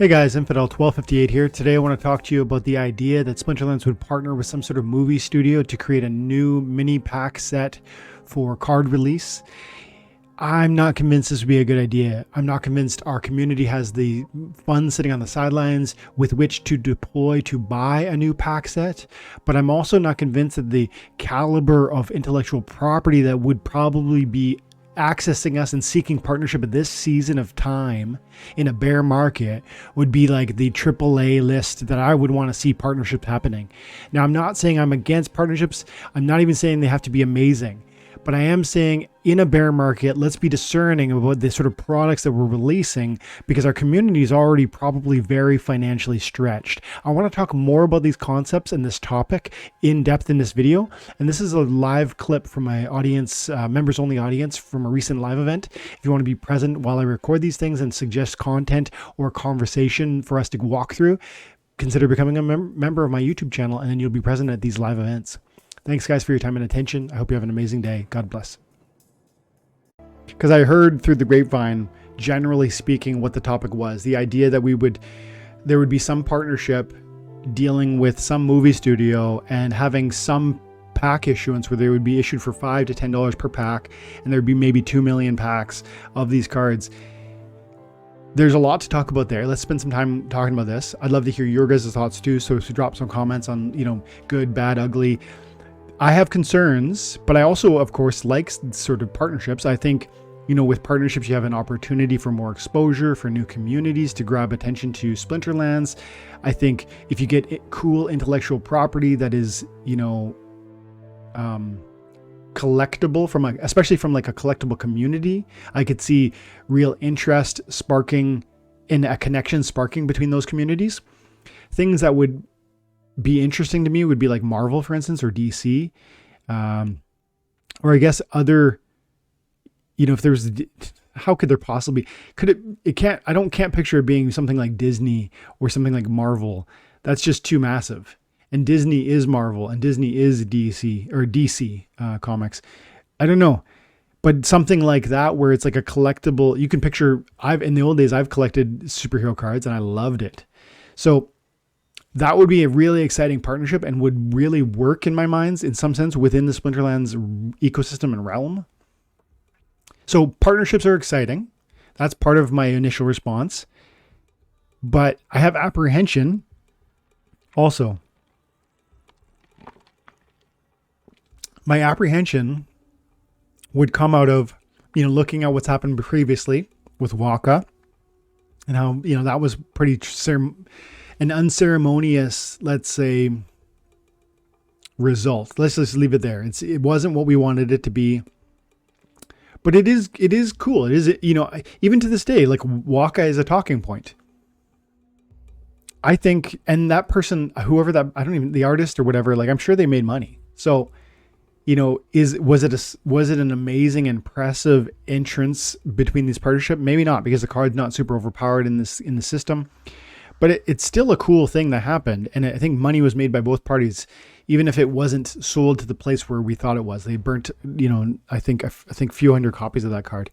Hey guys, Infidel1258 here. Today I want to talk to you about the idea that Splinterlands would partner with some sort of movie studio to create a new mini pack set for card release. I'm not convinced this would be a good idea. I'm not convinced our community has the funds sitting on the sidelines with which to deploy to buy a new pack set, but I'm also not convinced that the caliber of intellectual property that would probably be accessing us and seeking partnership at this season of time in a bear market would be like the AAA list that I would want to see partnerships happening. Now, I'm not saying I'm against partnerships. I'm not even saying they have to be amazing, but I am saying in a bear market, let's be discerning about the sort of products that we're releasing because our community is already probably very financially stretched. I want to talk more about these concepts and this topic in depth in this video. And this is a live clip from my audience, members only audience from a recent live event. If you want to be present while I record these things and suggest content or conversation for us to walk through, consider becoming a member of my YouTube channel, and then you'll be present at these live events. Thanks guys for your time and attention. I hope you have an amazing day. God bless. Because I heard through the grapevine, generally speaking, what the topic was. The idea that there would be some partnership dealing with some movie studio and having some pack issuance where they would be issued for $5 to $10 per pack. And there'd be maybe 2 million packs of these cards. There's a lot to talk about there. Let's spend some time talking about this. I'd love to hear your guys' thoughts too. So drop some comments on, good, bad, ugly. I have concerns, but I also, of course, like sort of partnerships. I think, with partnerships, you have an opportunity for more exposure, for new communities to grab attention to Splinterlands. I think if you get cool intellectual property that is, collectible especially from like a collectible community, I could see real interest sparking in a connection sparking between those communities. Things that would be interesting to me would be like Marvel, for instance, or DC, or I guess other, if there's, how could there possibly, can't picture it being something like Disney or something like Marvel. That's just too massive. And Disney is Marvel and Disney is DC comics. I don't know, but something like that where it's like a collectible, you can picture, in the old days, I've collected superhero cards and I loved it. So that would be a really exciting partnership and would really work in my minds in some sense within the Splinterlands ecosystem and realm. So partnerships are exciting. That's part of my initial response. But I have apprehension also. My apprehension would come out of, looking at what's happened previously with Waka and how, that was pretty an unceremonious, let's say, result. Let's just leave it there. It wasn't what we wanted it to be, but it is cool. It is, even to this day, like Waka is a talking point. I think, and that person, whoever the artist or whatever, like I'm sure they made money. So, was it an amazing, impressive entrance between these partnership? Maybe not, because the card's not super overpowered in the system. But it's still a cool thing that happened. And I think money was made by both parties, even if it wasn't sold to the place where we thought it was. They burnt, I think a few hundred copies of that card.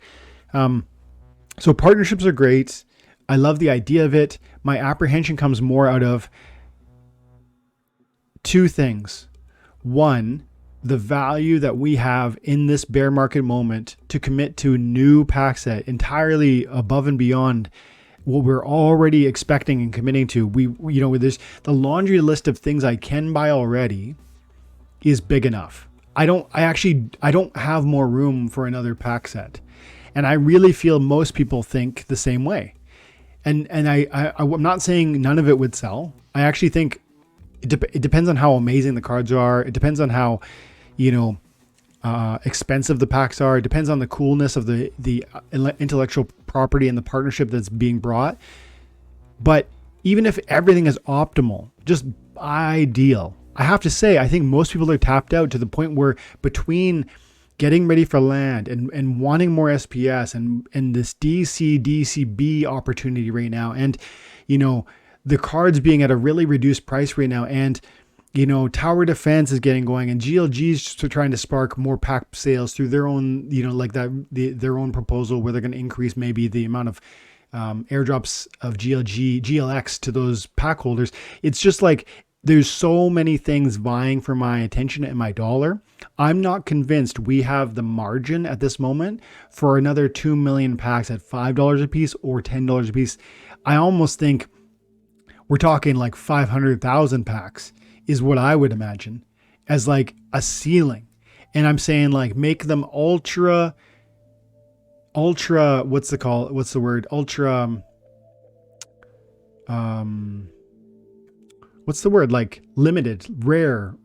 So partnerships are great. I love the idea of it. My apprehension comes more out of two things. One, the value that we have in this bear market moment to commit to a new pack set entirely above and beyond what we're already expecting and committing to. There's the laundry list of things I can buy already is big enough. I don't have more room for another pack set. And I really feel most people think the same way. And I'm not saying none of it would sell. I actually think it depends on how amazing the cards are. It depends on how, expensive the packs are. It depends on the coolness of the intellectual property and the partnership that's being brought. But even if everything is optimal, just ideal, I have to say, I think most people are tapped out to the point where between getting ready for land and wanting more SPS and this DCB opportunity right now, and, the cards being at a really reduced price right now, and Tower Defense is getting going, and GLG's trying to spark more pack sales through their own, their own proposal where they're going to increase maybe the amount of airdrops of GLX to those pack holders. It's just like there's so many things vying for my attention and my dollar. I'm not convinced we have the margin at this moment for another 2 million packs at $5 a piece or $10 a piece. I almost think we're talking like 500,000 packs is what I would imagine as like a ceiling. And I'm saying like make them ultra, what's the word? Ultra, what's the word? Like limited, rare,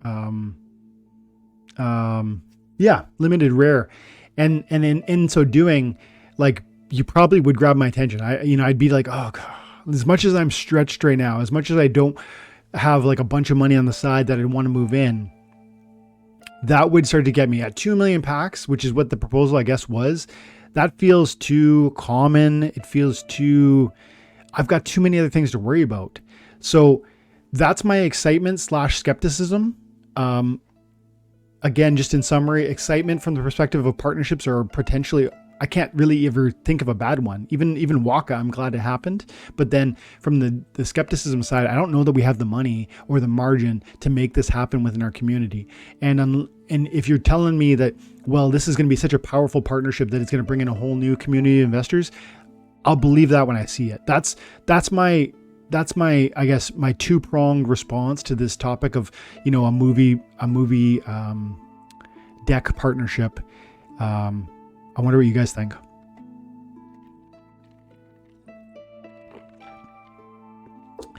limited rare. And in so doing, like you probably would grab my attention. I'd be like, oh God, as much as I'm stretched right now, as much as I don't have like a bunch of money on the side that I want to move in, that would start to get me at 2 million packs, which is what the proposal, I guess, was. That feels too common. It feels I've got too many other things to worry about. So that's my excitement / skepticism. Again, just in summary, excitement from the perspective of partnerships or potentially, I can't really ever think of a bad one. Even Waka, I'm glad it happened. But then from the skepticism side, I don't know that we have the money or the margin to make this happen within our community. And if you're telling me that, well, this is going to be such a powerful partnership that it's going to bring in a whole new community of investors, I'll believe that when I see it. That's my, I guess, my two-pronged response to this topic of, a movie deck partnership. I wonder what you guys think.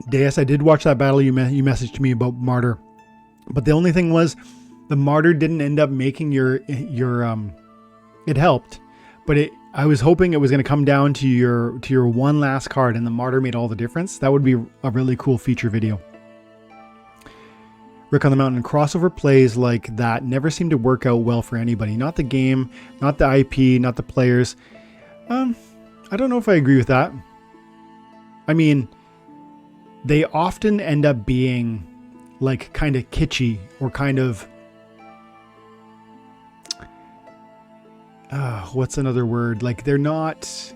Deus, I did watch that battle you messaged me about Martyr, but the only thing was the Martyr didn't end up making your it helped, but I was hoping it was going to come down to your one last card, and the Martyr made all the difference. That would be a really cool feature video. Rick on the Mountain, crossover plays like that never seem to work out well for anybody. Not the game, not the IP, not the players. I don't know if I agree with that. I mean, they often end up being like kind of kitschy or kind of, what's another word? Like they're not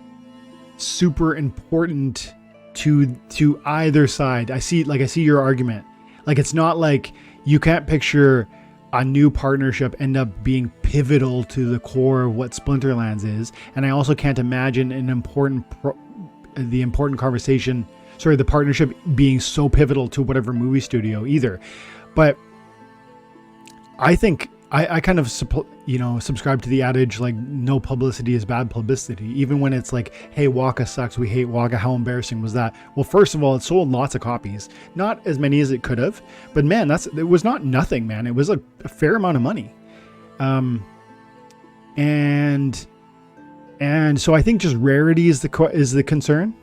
super important to either side. I see your argument. Like it's not like you can't picture a new partnership end up being pivotal to the core of what Splinterlands is. And I also can't imagine the important conversation, the partnership being so pivotal to whatever movie studio either. But I think I kind of, subscribe to the adage, like no publicity is bad publicity. Even when it's like, hey, Waka sucks. We hate Waka. How embarrassing was that? Well, first of all, it sold lots of copies, not as many as it could have, but man, it was not nothing, man. It was a fair amount of money. And so I think just rarity is the concern.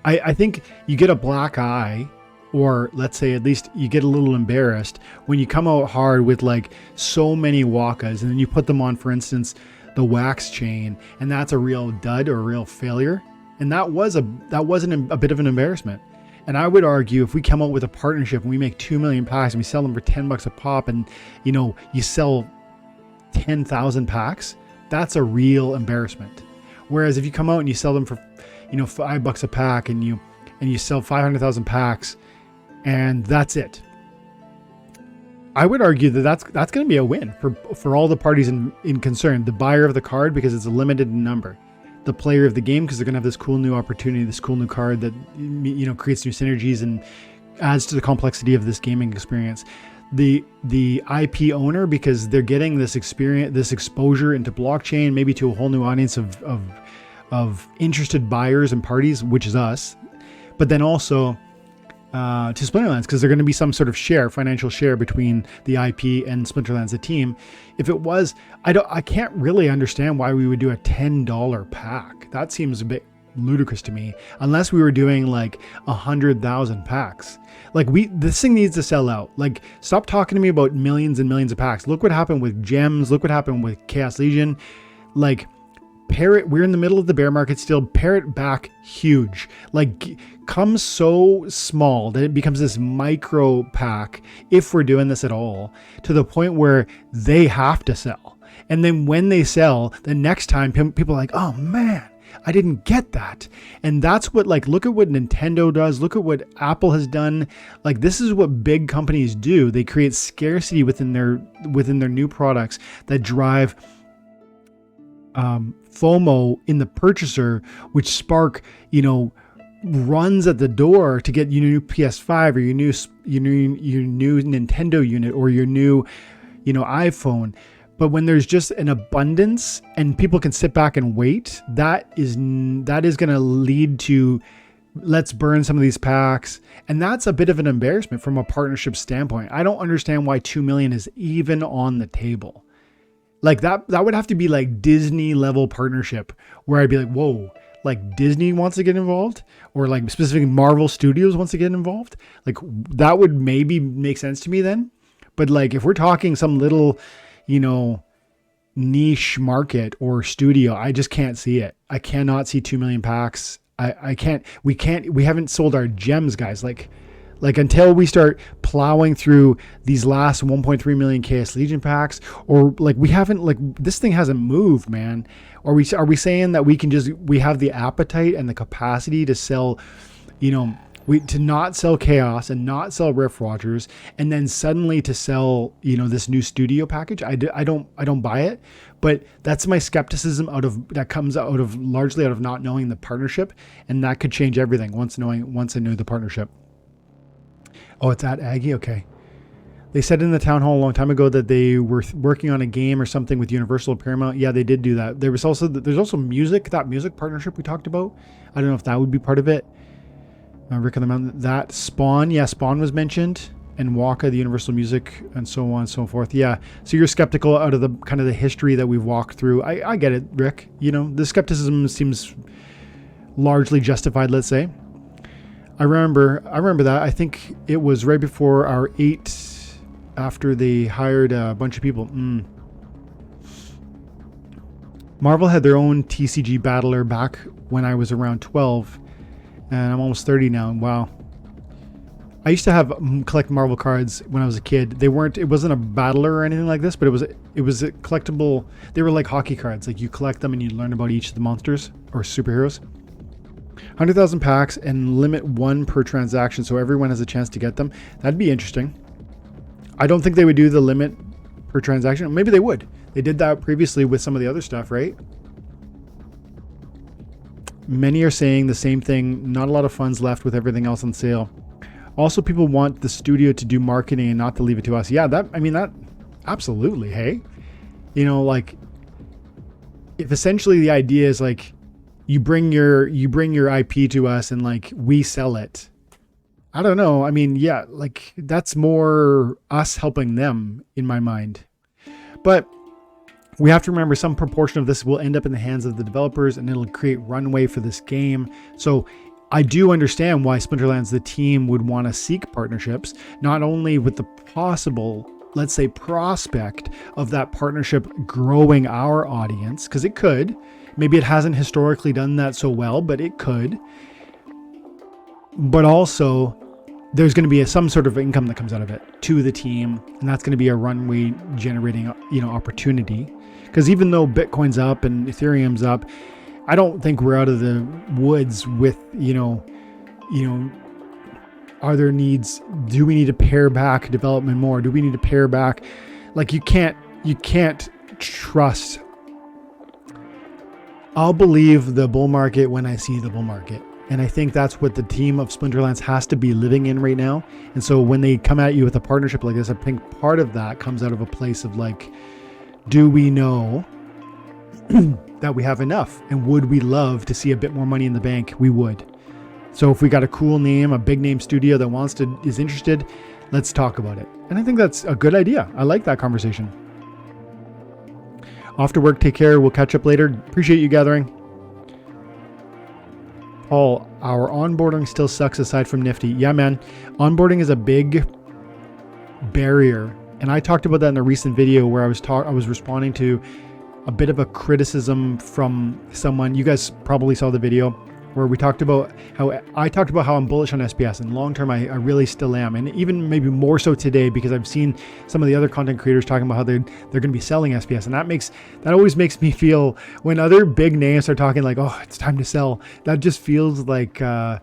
I think you get a black eye, or let's say at least you get a little embarrassed when you come out hard with like so many Wakas and then you put them on, for instance, the wax chain, and that's a real dud or a real failure. And that wasn't a bit of an embarrassment. And I would argue if we come out with a partnership and we make 2 million packs and we sell them for $10 a pop, and you sell 10,000 packs, that's a real embarrassment. Whereas if you come out and you sell them for $5 a pack and you sell 500,000 packs, and that's it, I would argue that's going to be a win for all the parties in concern. The buyer of the card, because it's a limited number. The player of the game, because they're going to have this cool new opportunity, this cool new card that creates new synergies and adds to the complexity of this gaming experience. The IP owner, because they're getting this experience, this exposure into blockchain, maybe to a whole new audience of interested buyers and parties, which is us. But then also to Splinterlands, because they're going to be some sort of financial share between the IP and Splinterlands, the team. If it was, I can't really understand why we would do a $10 pack. That seems a bit ludicrous to me, unless we were doing like 100,000 packs. Like this thing needs to sell out. Like, stop talking to me about millions and millions of packs. Look what happened with Gems. Look what happened with Chaos Legion. Like, we're in the middle of the bear market still. Pare it back huge. Like, come so small that it becomes this micro pack, if we're doing this at all, to the point where they have to sell. And then when they sell, the next time people are like, oh man, I didn't get that. And that's what, like, look at what Nintendo does. Look at what Apple has done. Like, this is what big companies do. They create scarcity within their new products that drive FOMO in the purchaser, which spark, runs at the door to get your new PS5 or your new Nintendo unit or your new, iPhone. But when there's just an abundance and people can sit back and wait, that is going to lead to, let's burn some of these packs. And that's a bit of an embarrassment from a partnership standpoint. I don't understand why 2 million is even on the table. Like that would have to be like Disney level partnership where I'd be like, whoa, like Disney wants to get involved, or like specifically Marvel Studios wants to get involved. Like that would maybe make sense to me then. But like if we're talking some little, niche market or studio, I just can't see it. I cannot see 2 million packs. We haven't sold our gems, guys. Like until we start plowing through these last 1.3 million KS Legion packs, or like we haven't, like this thing hasn't moved, man. Are we saying that we have the appetite and the capacity to sell, to not sell Chaos and not sell Rift Watchers, and then suddenly to sell, this new studio package? I don't buy it, but that's my skepticism that comes largely out of not knowing the partnership, and that could change everything once I knew the partnership. Oh, it's at Aggie? Okay. They said in the town hall a long time ago that they were working on a game or something with Universal or Paramount. Yeah, they did do that. There's also music, that music partnership we talked about. I don't know if that would be part of it. Rick on the Mountain, that Spawn. Yeah, Spawn was mentioned. And Waka, the Universal Music, and so on and so forth. Yeah. So you're skeptical out of the kind of the history that we've walked through. I get it, Rick. The skepticism seems largely justified, let's say. I remember that. I think it was right before our 8, after they hired a bunch of people. Marvel had their own TCG battler back when I was around 12, and I'm almost 30 now. Wow. I used to collect Marvel cards when I was a kid. It wasn't a battler or anything like this, but it was a collectible. They were like hockey cards. Like you collect them and you learn about each of the monsters or superheroes. 100,000 packs and limit 1 per transaction, so everyone has a chance to get them. That'd be interesting. I don't think they would do the limit per transaction. Maybe they would. They did that previously with some of the other stuff, right? Many are saying the same thing. Not a lot of funds left with everything else on sale. Also, people want the studio to do marketing and not to leave it to us. Yeah, that absolutely. Hey, like if essentially the idea is like you bring your IP to us and like we sell it. I don't know. Yeah, like that's more us helping them in my mind. But we have to remember some proportion of this will end up in the hands of the developers and it'll create runway for this game. So I do understand why Splinterlands, the team, would want to seek partnerships, not only with the possible, let's say, prospect of that partnership growing our audience, because it could. Maybe it hasn't historically done that so well, but it could. But also, there's going to be some sort of income that comes out of it to the team, and that's going to be a runway generating, opportunity. Because even though Bitcoin's up and Ethereum's up, I don't think we're out of the woods with, are there needs? Do we need to pare back development more? Do we need to pare back? Like you can't trust. I'll believe the bull market when I see the bull market. And I think that's what the team of Splinterlands has to be living in right now. And so when they come at you with a partnership like this, I think part of that comes out of a place of like, do we know that we have enough? And would we love to see a bit more money in the bank? We would. So if we got a cool name, a big name studio that is interested, let's talk about it. And I think that's a good idea. I like that conversation. Off to work. Take care. We'll catch up later. Appreciate you gathering. Paul, our onboarding still sucks aside from Nifty. Yeah, man. Onboarding is a big barrier. And I talked about that in a recent video where I was responding to a bit of a criticism from someone. You guys probably saw the video where we talked about how I'm bullish on SPS, and long term I really still am, and even maybe more so today because I've seen some of the other content creators talking about how they're going to be selling SPS, and that always makes me feel, when other big names are talking like, oh, it's time to sell, that just feels like a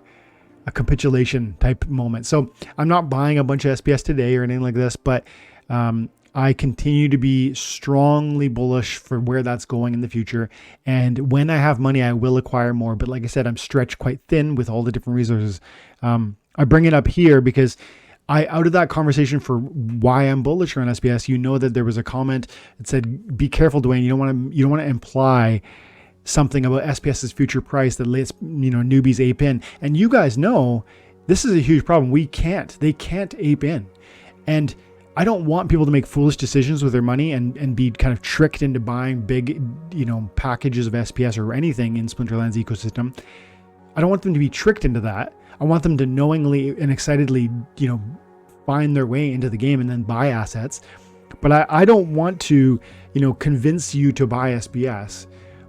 capitulation type moment. So I'm not buying a bunch of SPS today or anything like this, but I continue to be strongly bullish for where that's going in the future. And when I have money, I will acquire more. But like I said, I'm stretched quite thin with all the different resources. I bring it up here because out of that conversation for why I'm bullish on SPS, you know that there was a comment that said, be careful, Dwayne. You don't want to imply something about SPS's future price that lets newbies ape in. And you guys know this is a huge problem. They can't ape in. And I don't want people to make foolish decisions with their money and be kind of tricked into buying big, packages of SPS or anything in Splinterlands ecosystem. I don't want them to be tricked into that. I want them to knowingly and excitedly, find their way into the game and then buy assets. But I don't want to, convince you to buy SPS.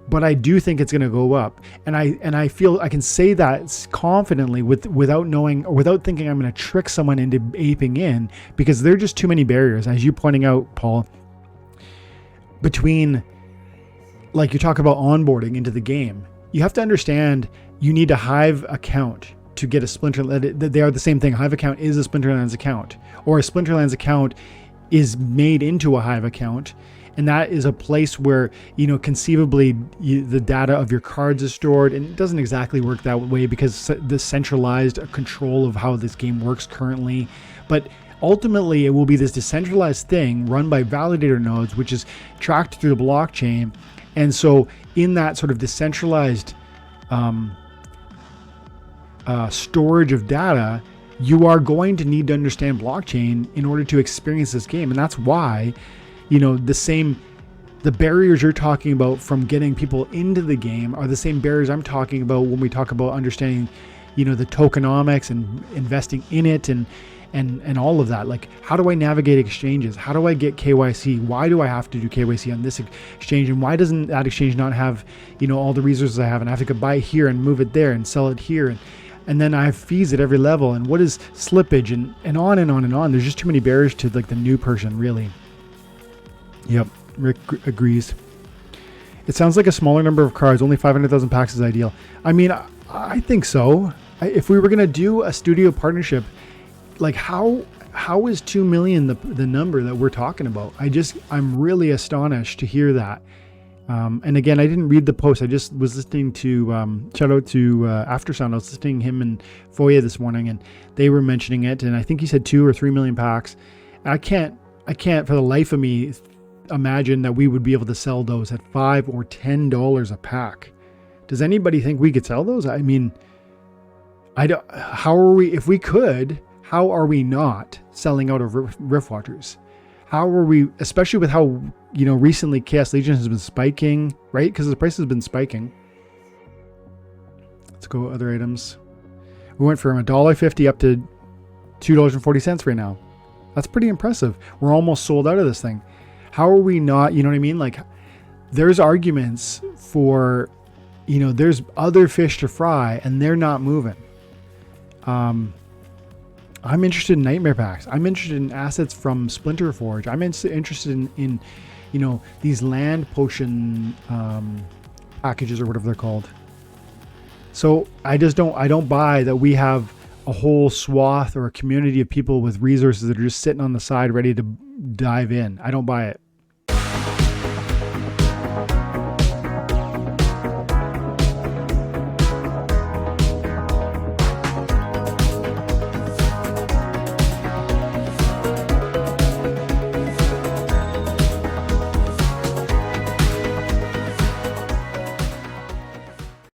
But I do think it's going to go up, and I feel I can say that confidently without knowing or without thinking I'm going to trick someone into aping in, because there are just too many barriers, as you pointing out, Paul. Between, like, you talk about onboarding into the game, you have to understand you need a Hive account to get a Splinterlands. They are the same thing. Hive account is a Splinterlands account, or a Splinterlands account is made into a Hive account. And that is a place where, conceivably the data of your cards is stored. And it doesn't exactly work that way because the centralized control of how this game works currently. But ultimately, it will be this decentralized thing run by validator nodes, which is tracked through the blockchain. And so in that sort of decentralized storage of data, you are going to need to understand blockchain in order to experience this game. And that's why the barriers you're talking about from getting people into the game are the same barriers I'm talking about when we talk about understanding, the tokenomics and investing in it and all of that. Like, how do I navigate exchanges? How do I get KYC? Why do I have to do KYC on this exchange? And why doesn't that exchange not have, all the resources I have, and I have to go buy here and move it there and sell it here? And then I have fees at every level. And what is slippage and on and on and on. There's just too many barriers to like the new person, really. Yep, Rick agrees. It sounds like a smaller number of cards, only 500,000 packs is ideal. I mean, I think so. If we were going to do a studio partnership, like how is 2 million the number that we're talking about? I'm really astonished to hear that. And again, I didn't read the post. I just was listening to, shout out to Aftersound. I was listening to him and Foya this morning, and they were mentioning it. And I think he said 2 or 3 million packs. I can't for the life of me imagine that we would be able to sell those at $5 or $10 a pack. Does anybody think we could sell those? I mean, how are we not selling out of Riftwatchers? How are we, especially with how, recently Chaos Legion has been spiking, right? Because the price has been spiking. Let's go other items. We went from $1.50 up to $2.40 right now. That's pretty impressive. We're almost sold out of this thing. How are we not, you know what I mean? Like, there's arguments for, there's other fish to fry and they're not moving. I'm interested in nightmare packs. I'm interested in assets from Splinter Forge. I'm interested in these land potion packages or whatever they're called. So I don't buy that we have a whole swath or a community of people with resources that are just sitting on the side ready to dive in. I don't buy it.